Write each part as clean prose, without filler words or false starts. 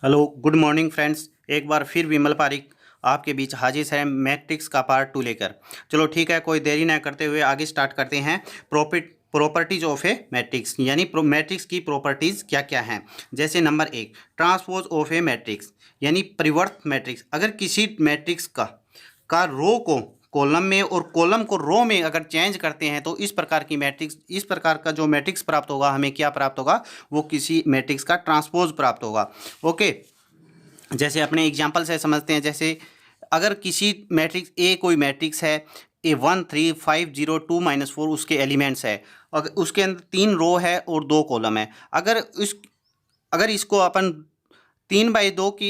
Hello good morning friends. एक बार फिर विमल पारिक आपके बीच हाजिर है मैट्रिक्स का पार्ट 2 लेकर। चलो ठीक है, कोई देरी ना करते हुए आगे स्टार्ट करते हैं। प्रॉपर्टीज ऑफ ए मैट्रिक्स यानी मैट्रिक्स की प्रॉपर्टीज़ क्या क्या हैं। जैसे number 1, transpose of a matrix यानी परिवर्त मैट्रिक्स। अगर किसी मैट्रिक्स का रो को कॉलम में और कॉलम को रो में अगर चेंज करते हैं तो इस प्रकार की मैट्रिक्स, इस प्रकार का जो मैट्रिक्स प्राप्त होगा, हमें क्या प्राप्त होगा, वो किसी मैट्रिक्स का ट्रांसपोज प्राप्त होगा। ओके, जैसे अपने एग्जांपल से समझते हैं। जैसे अगर किसी मैट्रिक्स ए, कोई मैट्रिक्स है A1 3 5 0 2 -4, उसके एलिमेंट्स है और उसके अंदर 3 रो है और 2 कॉलम है। अगर इसको अपन 3/2 की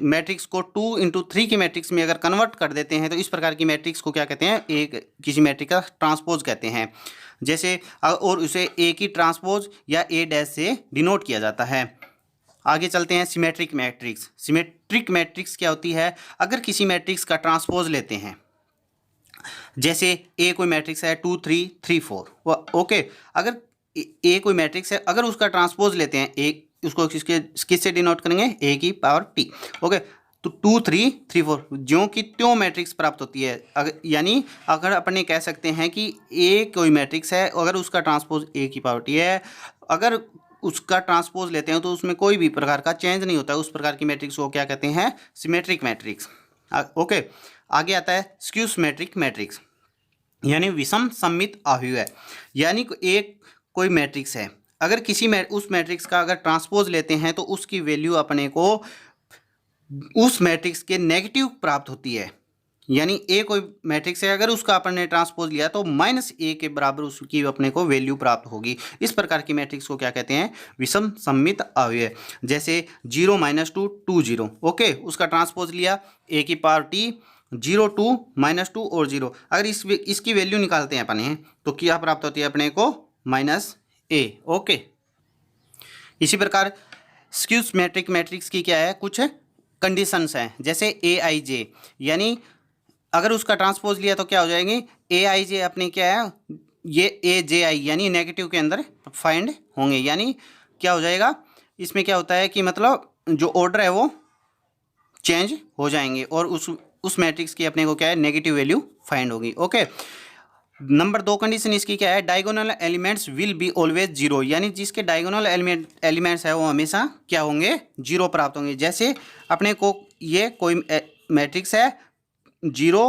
मैट्रिक्स को 2 × 3 की मैट्रिक्स में अगर कन्वर्ट कर देते हैं तो इस प्रकार की मैट्रिक्स को क्या कहते हैं, एक किसी मैट्रिक्स का ट्रांसपोज कहते हैं। जैसे और उसे ए की ट्रांसपोज या ए डैश से डिनोट किया जाता है। आगे चलते हैं सिमेट्रिक मैट्रिक्स। सिमेट्रिक मैट्रिक्स क्या होती है? अगर किसी मैट्रिक्स का ट्रांसपोज लेते हैं, जैसे ए कोई मैट्रिक्स है 2 3 3 4, ओके। अगर ए कोई मैट्रिक्स है, अगर उसका ट्रांसपोज लेते हैं, ए उसको किससे डिनोट करेंगे, ए की पावर टी, ओके। तो 2 3 3 4 ज्यों की त्यों मैट्रिक्स प्राप्त होती है। यानी अगर अपने कह सकते हैं कि ए कोई मैट्रिक्स है, अगर उसका ट्रांसपोज ए की पावर टी है, अगर उसका ट्रांसपोज लेते हैं तो उसमें कोई भी प्रकार का चेंज नहीं होता है, उस प्रकार की मैट्रिक्स को क्या कहते हैं, सिमेट्रिक मैट्रिक्स। ओके, आगे आता है स्क्यू सिमेट्रिक मैट्रिक्स यानी विषम सममित आव्यूह। यानी एक कोई मैट्रिक्स है, अगर उस मैट्रिक्स का अगर ट्रांसपोज लेते हैं तो उसकी वैल्यू अपने को उस मैट्रिक्स के नेगेटिव प्राप्त होती है। यानी ए कोई मैट्रिक्स है, अगर उसका अपन ने ट्रांसपोज लिया तो -a के बराबर उसकी अपने को वैल्यू प्राप्त होगी। इस प्रकार की मैट्रिक्स को क्या कहते हैं, विषम सममित अव्यय। जैसे 0 -2 2 0, ओके, उसका ट्रांसपोज लिया a की पावर t, 0 2 -2 और 0। अगर इसकी वैल्यू निकालते हैं अपने तो क्या प्राप्त होती है अपने को, -a, ओके। इसी प्रकार स्क्यू सिमेट्रिक मैट्रिक्स की क्या है, कुछ कंडीशंस हैं। जैसे aij यानी अगर उसका ट्रांसपोज लिया तो क्या हो जाएंगे, aij अपने क्या है, ये aji यानी नेगेटिव के अंदर फाइंड होंगे। यानी क्या हो जाएगा, इसमें क्या होता है कि मतलब जो ऑर्डर है वो चेंज हो जाएंगे और उस मैट्रिक्स की अपने को क्या है, नेगेटिव वैल्यू फाइंड होगी। ओके, नंबर 2 कंडीशन इसकी क्या है, diagonal elements will be always 0। यानी जिसके डायगोनल एलिमेंट्स है वो हमेशा क्या होंगे, 0 प्राप्त होंगे। जैसे अपने को ये कोई मैट्रिक्स है 0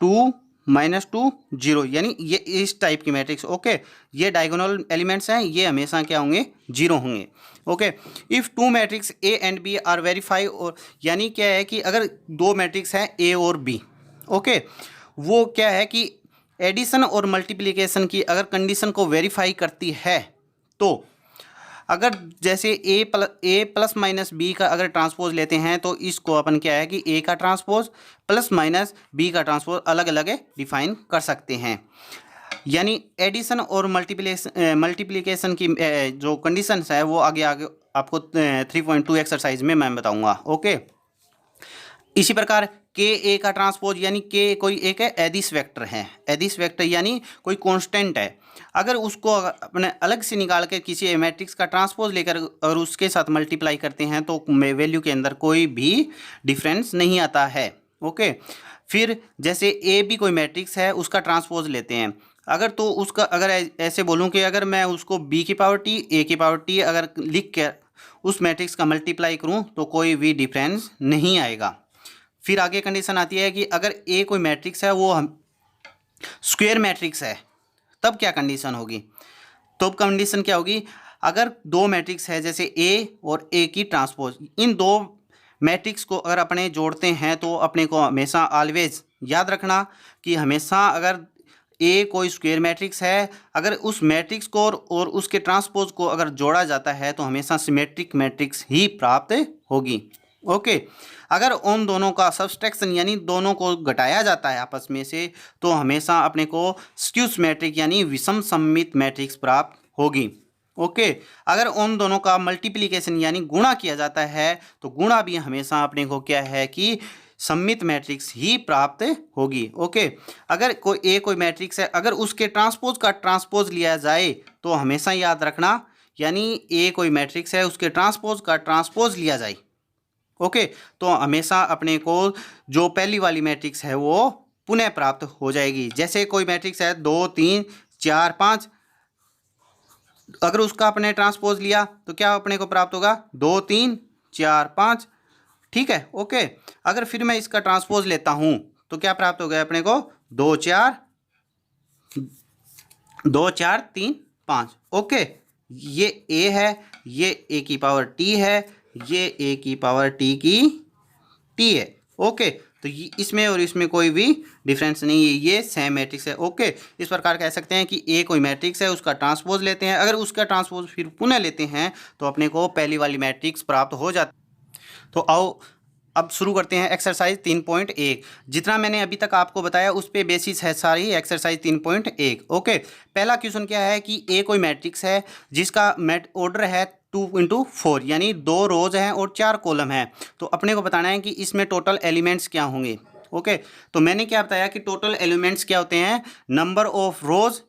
2 -2 0, यानी ये इस टाइप की मैट्रिक्स, ओके। ये डायगोनल एलिमेंट्स हैं, ये हमेशा क्या होंगे, 0 होंगे। Okay, if 2 matrix A and B are verify, और यानी क्या है कि अगर 2 मैट्रिक्स हैं ए और बी, ओके, वो क्या है कि एडिशन और मल्टीप्लिकेशन की अगर कंडीशन को वेरीफाई करती है तो अगर जैसे ए प्लस माइनस बी का अगर ट्रांसपोज लेते हैं तो इसको अपन क्या है कि ए का ट्रांसपोज प्लस माइनस बी का ट्रांसपोज अलग अलग डिफाइन कर सकते हैं। यानी एडिशन और मल्टीप्लिकेशन की जो कंडीशंस है वो आगे आगे आपको 3.2 एक्सरसाइज में मैं बताऊंगा। ओके, इसी प्रकार के ए का ट्रांसपोज यानी के कोई एक एदिश वेक्टर है, एदिश वेक्टर यानी कोई कांस्टेंट है, अगर उसको अपने अलग से निकाल कर किसी मैट्रिक्स का ट्रांसपोज लेकर और उसके साथ मल्टीप्लाई करते हैं तो वैल्यू के अंदर कोई भी डिफरेंस नहीं आता है। ओके, फिर जैसे ए भी कोई मैट्रिक्स है, उसका ट्रांसपोज लेते हैं, अगर तो उसका अगर ऐसे बोलूँ कि अगर मैं उसको बी की पावर टी ए की पावर टी अगर लिख कर उस मैट्रिक्स का मल्टीप्लाई करूँ तो कोई भी डिफरेंस नहीं आएगा। फिर आगे कंडीशन आती है कि अगर ए कोई मैट्रिक्स है वो हम स्क्वायर मैट्रिक्स है, तब क्या कंडीशन होगी, तो कंडीशन क्या होगी, अगर 2 मैट्रिक्स है जैसे ए और ए की ट्रांसपोज, इन 2 मैट्रिक्स को अगर अपने जोड़ते हैं तो अपने को हमेशा ऑलवेज याद रखना कि हमेशा अगर ए कोई स्क्वायर मैट्रिक्स है, अगर उस मैट्रिक्स को और उसके ट्रांसपोज को अगर जोड़ा जाता है तो हमेशा सिमेट्रिक मैट्रिक्स ही प्राप्त होगी। ओके, अगर उन दोनों का सब्सट्रैक्शन यानी दोनों को घटाया जाता है आपस में से तो हमेशा अपने को स्क्यू सिमेट्रिक यानी विषम सममित मैट्रिक्स प्राप्त होगी। ओके, अगर उन दोनों का मल्टीप्लिकेशन यानी गुणा किया जाता है तो गुणा भी हमेशा अपने को क्या है कि सममित मैट्रिक्स ही प्राप्त होगी। ओके, अगर कोई मैट्रिक्स है, अगर उसके ट्रांसपोज का ट्रांसपोज लिया जाए तो हमेशा याद रखना, यानी ए कोई मैट्रिक्स है उसके ट्रांसपोज का ट्रांसपोज लिया जाए ओके, तो हमेशा अपने को जो पहली वाली मैट्रिक्स है वो पुनः प्राप्त हो जाएगी। जैसे कोई मैट्रिक्स है 2 3 4 5, अगर उसका अपने ट्रांसपोज लिया तो क्या अपने को प्राप्त होगा, 2 3 4 5। ठीक है, ओके। अगर फिर मैं इसका ट्रांसपोज लेता हूं तो क्या प्राप्त हो गया अपने को, 2 4 2 4 3 5। ओके, ये ए है, ये ए की पावर टी है, ये ए की पावर टी की टी है। ओके, तो इसमें और इसमें कोई भी डिफरेंस नहीं है, ये सेम मैट्रिक्स है। ओके, इस प्रकार कह सकते हैं कि ए कोई मैट्रिक्स है, उसका ट्रांसपोज लेते हैं, अगर उसका ट्रांसपोज फिर पुनः लेते हैं तो अपने को पहली वाली मैट्रिक्स प्राप्त हो जाती। तो आओ अब शुरू करते हैं एक्सरसाइज 3.1। जितना मैंने अभी तक आपको बताया उस पे बेसिस है सारी एक्सरसाइज 3.1। ओके, पहला क्वेश्चन क्या है कि ए कोई मैट्रिक्स है जिसका ऑर्डर है 2 × 4, यानी 2 रोज हैं और 4 कॉलम हैं। तो अपने को बताना है कि इसमें टोटल एलिमेंट्स क्या होंगे। ओके, तो मैंने क्या बताया कि टोटल एलिमेंट्स क्या होते हैं, number of rose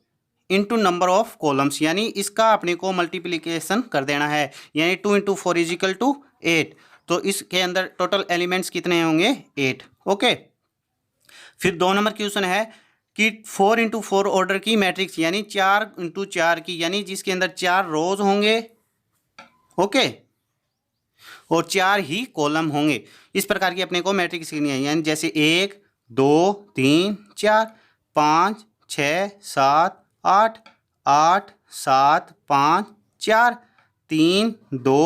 into number of columns, यानी इसका अपने को मल्टीप्लिकेशन कर देना है, यानी 2 × 4 = 8। तो इसके अंदर टोटल एलिमेंट्स कितने होंगे, 8। ओके, फिर 2 नंबर क्वेश्चन है कि 4 × 4 ऑर्डर की मैट्रिक्स, यानी 4 × 4 की, यानी जिसके अंदर 4 रोज होंगे, ओके, और 4 ही कॉलम होंगे। इस प्रकार की अपने को मैट्रिक्स लिखनी है, यानी जैसे 1 2 3 4 5 6 7 8 8 7 5 4 3 2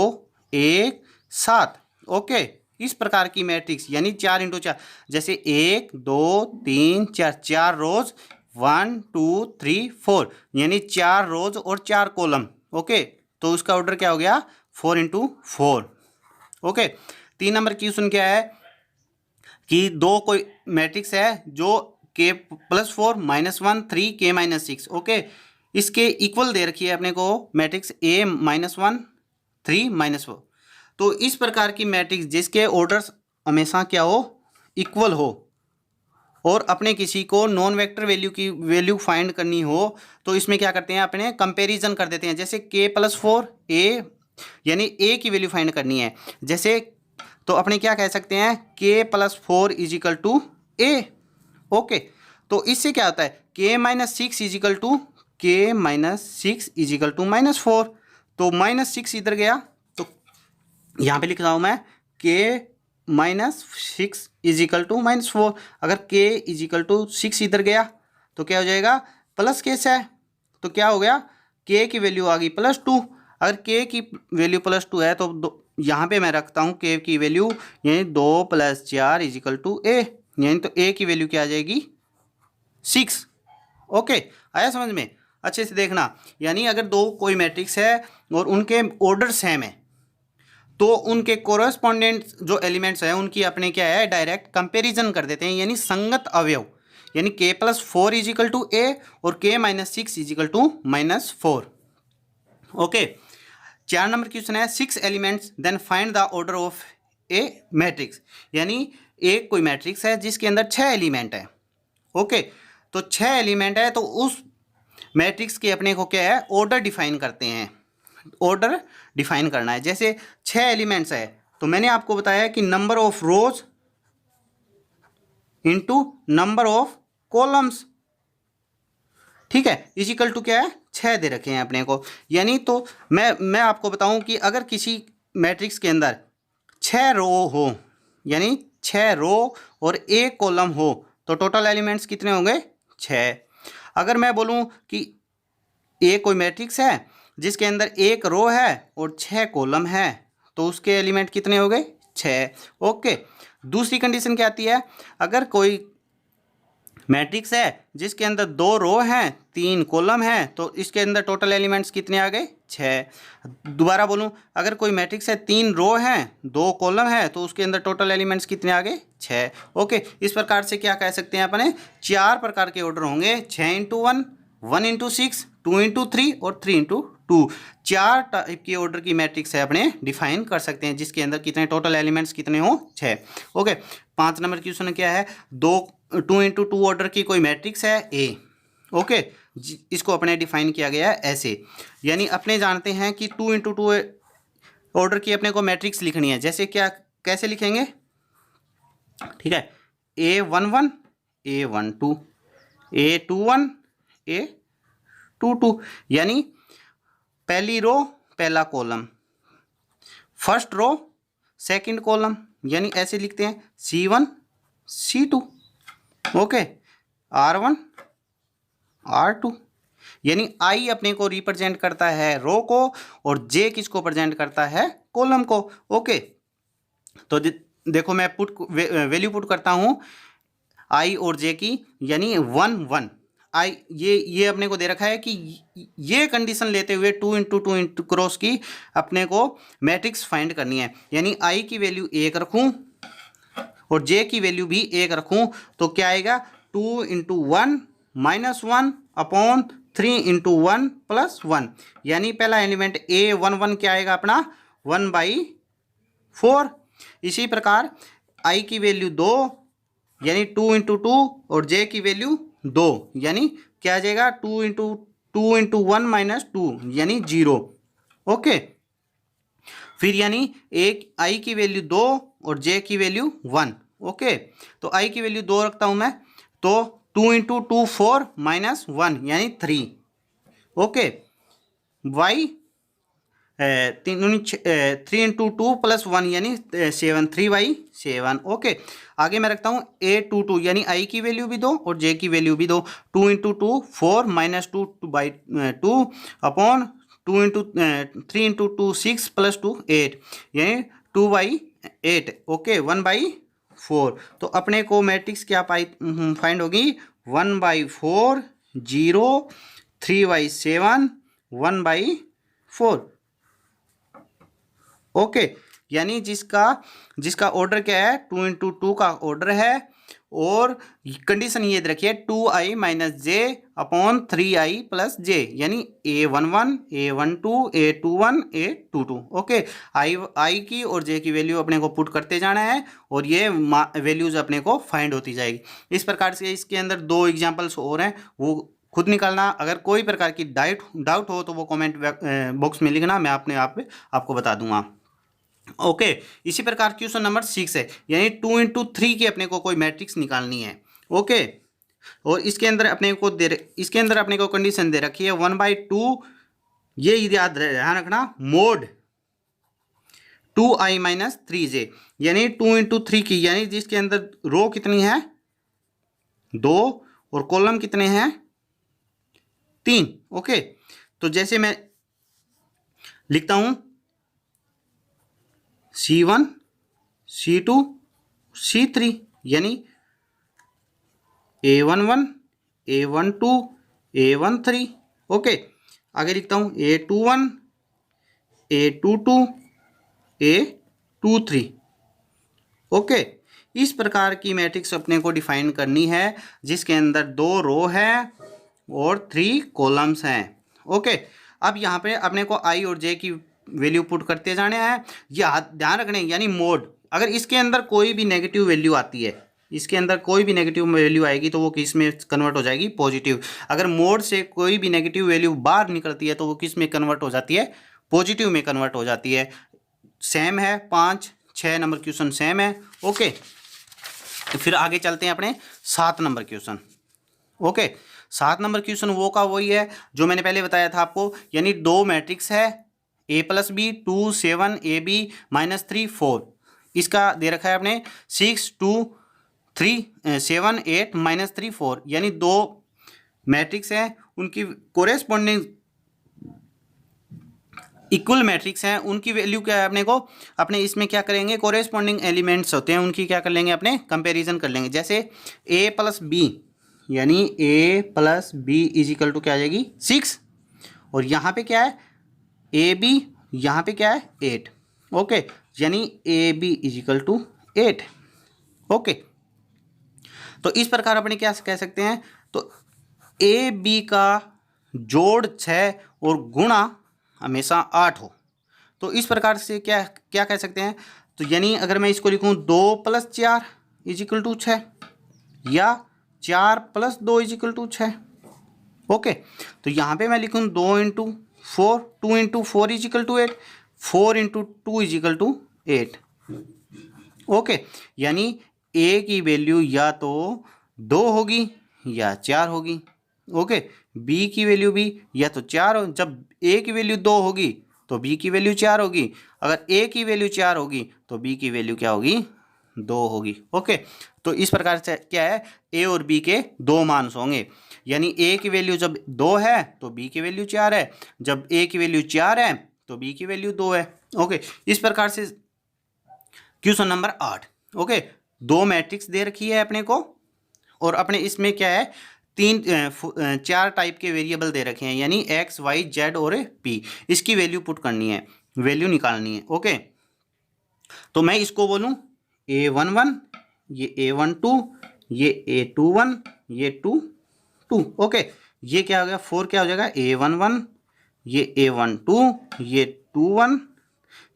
1 7। ओके, इस प्रकार की मैट्रिक्स, यानी 4 × 4, जैसे 1 2 3 4, 4 रोज 1 2 3 4, यानी 4 रोज और 4 कॉलम। ओके, तो उसका ऑर्डर क्या हो गया, 4 × 4। ओके, 3 नंबर क्वेश्चन क्या है कि दो कोई मैट्रिक्स है जो k + 4 -1 3 k - 6। ओके, इसके इक्वल दे रखी है अपने को मैट्रिक्स a -1 3 -4। तो इस प्रकार की मैट्रिक्स जिसके ऑर्डर्स हमेशा क्या हो, इक्वल हो, और अपने किसी को नॉन वेक्टर वैल्यू की वैल्यू फाइंड करनी हो तो इसमें क्या करते हैं, अपने कंपैरिजन कर देते हैं। जैसे k + 4 a, यानी a की वैल्यू फाइंड करनी है, जैसे तो अपने क्या कह सकते हैं, k + 4 = a। ओके, तो इससे क्या होता है, k - 6 = k - 6 = -4। तो -6 इधर गया, यहाँ पे लिख रहा हूँ मैं k - 6 = -4। अगर k = 6 इधर गया तो क्या हो जाएगा, प्लस केस है, तो क्या हो गया, k की वैल्यू आ गई +2। अगर k की वैल्यू +2 है तो यहाँ पे मैं रखता हूँ k की वैल्यू, यानी 2 + 4 = a, यानी तो a की वैल्यू क्या आ जाएगी, 6। ओके, आया समझ में, अच्छे से देखना। यानी अगर दो कोई मैट्रिक्स है और उनके ऑर्डर सेम है तो उनके कोरेस्पोंडेंट जो एलिमेंट्स हैं उनकी अपने क्या है, डायरेक्ट कंपैरिजन कर देते हैं, यानी संगत अवयव, यानी k + 4 = a और k - 6 = -4। ओके, 4 नंबर क्वेश्चन है 6 elements then find the order of a matrix, यानी एक कोई मैट्रिक्स है जिसके अंदर 6 एलिमेंट है। ओके, तो 6 एलिमेंट है तो उस मैट्रिक्स के अपने को क्या है, ऑर्डर डिफाइन करते हैं, ऑर्डर डिफाइन करना है। जैसे 6 एलिमेंट्स है तो मैंने आपको बताया कि number of rose into number of columns, ठीक है, इजिकल टू क्या है, 6 दे रखे हैं अपने को। यानी तो मैं आपको बताऊं कि अगर किसी मैट्रिक्स के अंदर 6 रो हो, यानी 6 रो और 1 कॉलम हो तो टोटल एलिमेंट्स कितने होंगे, 6। अगर मैं बोलूं कि ए कोई मैट्रिक्स है जिसके अंदर 1 रो है और 6 कॉलम है तो उसके एलिमेंट कितने हो गए, 6। ओके, दूसरी कंडीशन क्या आती है, अगर कोई मैट्रिक्स है जिसके अंदर 2 रो हैं 3 कॉलम हैं तो इसके अंदर टोटल एलिमेंट्स कितने आ गए, 6। दोबारा बोलूं, अगर कोई मैट्रिक्स है 3 रो हैं 2 कॉलम है तो उसके अंदर टोटल एलिमेंट्स कितने आ गए, 6। ओके, इस प्रकार से क्या कह सकते हैं अपने, 4 प्रकार के ऑर्डर होंगे, 6 × 1, 1 × 6, 2 × 3 और 3 × 2। 4 टाइप की ऑर्डर की मैट्रिक्स है अपने डिफाइन कर सकते हैं जिसके अंदर कितने टोटल एलिमेंट्स कितने हो, 6। ओके, 5 नंबर क्वेश्चन क्या है, 2 × 2 ऑर्डर की कोई मैट्रिक्स है ए। ओके, इसको अपने डिफाइन किया गया है ऐसे, यानी अपने जानते हैं कि 2 × 2 ऑर्डर की अपने को मैट्रिक्स लिखनी है। जैसे क्या कैसे लिखेंगे, ठीक है, A11 A12 A21 A22, यानी पहली रो पहला column, first row second column, यानी ऐसे लिखते हैं C1 C2, okay, R1 R2, यानी I अपने को रिप्रेजेंट करता है रो को और J किसको प्रेजेंट करता है, कॉलम को, ओके। तो देखो मैं वैल्यू पुट करता हूँ I और J की, यानी 1 1 आई ये अपने को दे रखा है कि ये कंडीशन लेते हुए 2 इंटू 2 इंटू क्रॉस की अपने को मैट्रिक्स फाइंड करनी है, यानी I की वैल्यू 1 रखूं और J की वैल्यू भी 1 रखूं तो क्या आएगा, 2 into 1 minus 1 upon 3 into 1 plus 1, यानी पहला एलिमेंट A11 क्या आएगा अपना 1/4। इसी प्रकार I की वैल्यू 2 यानी 2 इंटू 2 और J की वैल्यू 2, यानी क्या आ जाएगा 2 इंटू 1 माइनस 2 यानी 0, ओके। फिर यानी एक I की वैल्यू 2 और J की वैल्यू 1, ओके। तो I की वैल्यू 2 रखता हूं मैं, तो 2 इंटू 2 4 माइनस 1 यानी 3, ओके। Y 3 इंटू 2 प्लस 1 यानी 7, 3/7, ओके। आगे मैं रखता हूँ A22 यानी I की वैल्यू भी 2 और J की वैल्यू भी 2, 2 into 2 4 minus 2/2 upon 2 into 3 into 2 6 plus 2 8 यानी 2/8, ओके, 1/4। तो अपने को मैट्रिक्स क्या फाइंड होगी, 1/4 0 3/7 1/4, ओके। यानी जिसका ऑर्डर क्या है, 2 इंटू 2 का ऑर्डर है और कंडीशन ये रखिए 2I minus J upon 3I plus J, यानी A11 A12 A21 A22, okay. I की और J की वैल्यू अपने को पुट करते जाना है और ये वैल्यूज अपने को फाइंड होती जाएगी। इस प्रकार से इसके अंदर 2 एग्जाम्पल्स और हैं, वो खुद निकालना। अगर कोई प्रकार की डाउट हो तो वो कमेंट बॉक्स में लिखना, मैं आपको बता दूंगा, ओके। इसी प्रकार क्वेश्चन नंबर 6 है, यानी 2 इंटू 3 की अपने को कोई मैट्रिक्स निकालनी है, ओके। और इसके अंदर अपने को कंडीशन दे रखी है 1/2, ये ध्यान रखना, मोड 2I माइनस 3J, यानी 2 इंटू 3 की, यानी जिसके अंदर रो कितनी है 2 और कॉलम कितने हैं 3, ओके। तो जैसे मैं लिखता हूं C1 C2 C3, यानी A11 A12 A13, ओके। आगे लिखता हूं A21 A22 A23, ओके। इस प्रकार की मैट्रिक्स अपने को डिफाइन करनी है जिसके अंदर 2 रो है और 3 कॉलम्स हैं, ओके। अब यहाँ पे अपने को I और J की वैल्यू पुट करते जाने हैं, ये ध्यान रखने, यानी मोड, अगर इसके अंदर कोई भी नेगेटिव वैल्यू आती है, इसके अंदर कोई भी नेगेटिव वैल्यू आएगी तो वो किस में कन्वर्ट हो जाएगी, पॉजिटिव। अगर मोड से कोई भी नेगेटिव वैल्यू बाहर निकलती है तो वो किस में कन्वर्ट हो जाती है, पॉजिटिव में कन्वर्ट हो जाती है। सेम है, 5 6 नंबर क्वेश्चन सेम है, ओके। फिर आगे चलते हैं अपने 7 number question, okay. 7 number question वो का वही है जो मैंने पहले बताया था आपको, यानी 2 मैट्रिक्स है A plus B 2 7 AB minus 3 4, इसका दे रखा है आपने 6 2 3 7 8 माइनस 3 4, यानी 2 मैट्रिक्स हैं, उनकी कोरेस्पॉन्डिंग इक्वल मैट्रिक्स हैं, उनकी वैल्यू क्या है अपने को, अपने इसमें क्या करेंगे, कोरेस्पॉन्डिंग एलिमेंट्स होते हैं उनकी क्या कर लेंगे, अपने कंपैरिजन कर लेंगे। जैसे A प्लस बी, यानी A plus B is equal to क्या आ जाएगी 6, और यहाँ पे क्या है AB, यहाँ पे क्या है 8, ओके, यानी AB is equal to 8, okay. तो इस प्रकार अपने क्या कह सकते हैं, तो AB का जोड़ 6 और गुणा हमेशा 8 हो, तो इस प्रकार से क्या क्या कह सकते हैं, तो यानी अगर मैं इसको लिखूं 2 प्लस 4 इज इक्वल टू 6 या 4 plus 2 is equal to 6, okay. तो यहाँ पे मैं लिखूं 2 into 4 2 into 4 is equal to 8, 4 into 2 is equal to 8, okay, यानी ए की वैल्यू या तो 2 होगी या 4 होगी। ओके, बी की वैल्यू भी या तो 4 हो, जब ए की वैल्यू 2 होगी तो बी की वैल्यू 4 होगी, अगर ए की वैल्यू 4 होगी तो बी की वैल्यू क्या होगी, 2 होगी। ओके, तो इस प्रकार से क्या है, ए और बी के 2 मान होंगे, यानी ए की वैल्यू जब 2 है तो बी की वैल्यू 4 है, जब ए की वैल्यू 4 है तो बी की वैल्यू 2 है। ओके, इस प्रकार से क्वेश्चन नंबर 8। ओके, 2 मैट्रिक्स दे रखी है अपने को और अपने इसमें क्या है, 4 टाइप के वेरिएबल दे रखे हैं, यानी एक्स वाई जेड और पी। इसकी वैल्यू पुट करनी है, वैल्यू निकालनी है। ओके, तो मैं इसको बोलूं A11, ये A12, ये A21, ये 2 ओके, ये क्या हो गया, 4 क्या हो जाएगा, A11, ये A12, ये 21,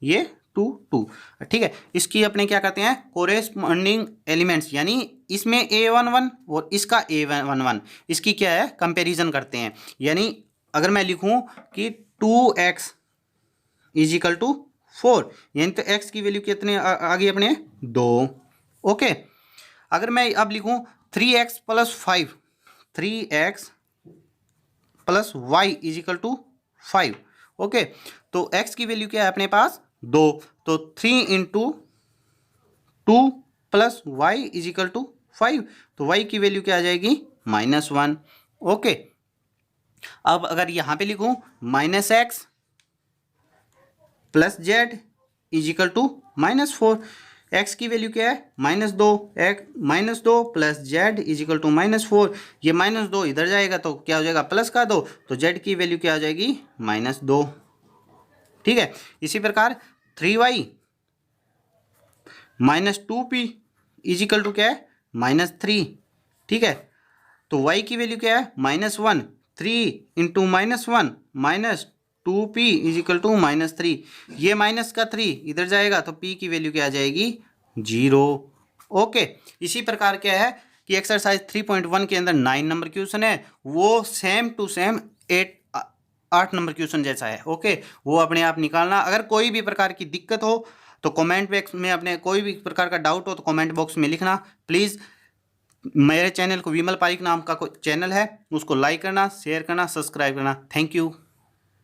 ये 2 ठीक है। इसकी अपने क्या करते हैं, कोरेस्पॉन्डिंग एलिमेंट्स, यानी इसमें A11 और इसका A11, इसकी क्या है, कंपैरिजन करते हैं। यानी अगर मैं लिखूं कि 2x इज इक्वल टू 4, यानी तो x की वैल्यू कितने आ गई अपने, 2। ओके, अगर मैं अब लिखूं 3x plus 5, 3x plus Y is equal to 5। Okay, तो x की वैल्यू क्या है अपने पास, 2, तो 3 into 2 plus Y is equal to 5, तो y की वैल्यू क्या आ जाएगी, -1। ओके, अब अगर यहाँ पे लिखूं -x plus Z is equal to -4, X की वैल्यू क्या है, -2, -2 plus Z is equal to -4, ये -2 इधर जाएगा तो क्या हो जाएगा, प्लस का 2, तो जेड की वैल्यू क्या हो जाएगी, -2। ठीक है, इसी प्रकार 3y -2p is equal to क्या है, -3। ठीक है, तो y की वैल्यू क्या है, -1, 3 into -1 -2p is equal to -3, ये माइनस का 3 इधर जाएगा तो p की वैल्यू क्या आ जाएगी, 0। ओके, इसी प्रकार क्या है कि एक्सरसाइज 3.1 के अंदर 9 नंबर क्वेश्चन है, वो same to same 8 number question जैसा है। ओके, वो अपने आप निकालना। अगर कोई भी प्रकार की दिक्कत हो तो कमेंट बॉक्स में, अपने कोई भी प्रकार का डाउट हो तो कमेंट बॉक्स में लिखना प्लीज़। मेरे चैनल को विमल पारिक नाम का कोई चैनल है, उसको लाइक करना, शेयर करना, सब्सक्राइब करना। Thank you.